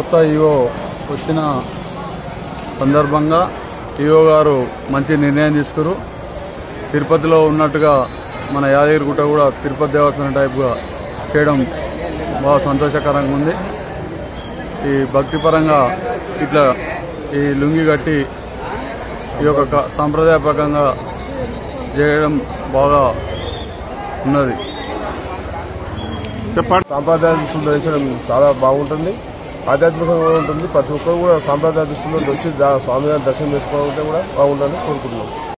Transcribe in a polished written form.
కొత్త ఈఓ వచ్చిన సందర్భంగా ఈఓ గారు మంచి నిర్ణయం తీసుకురు. తిరుపతిలో ఉన్నట్టుగా మన యాదగిరిగుట్ట కూడా తిరుపతి దేవస్థానం టైప్గా చేయడం బాగా సంతోషకరంగా ఉంది. ఈ భక్తిపరంగా ఇట్లా ఈ లుంగి కట్టి ఈ యొక్క సాంప్రదాయపరంగా చేయడం బాగా ఉన్నది. చెప్పండి. సాంప్రదాయ దుస్తులు ధరించడం చాలా బాగుంటుంది, ఆధ్యాత్మికంగా ఉంటుంది. ప్రతి ఒక్కరు కూడా సాంప్రదాయ దుస్తుల్లో వచ్చి స్వామివారి దర్శనం చేసుకోవాలంటే కూడా బాగుంటుందని కోరుకుంటున్నాం.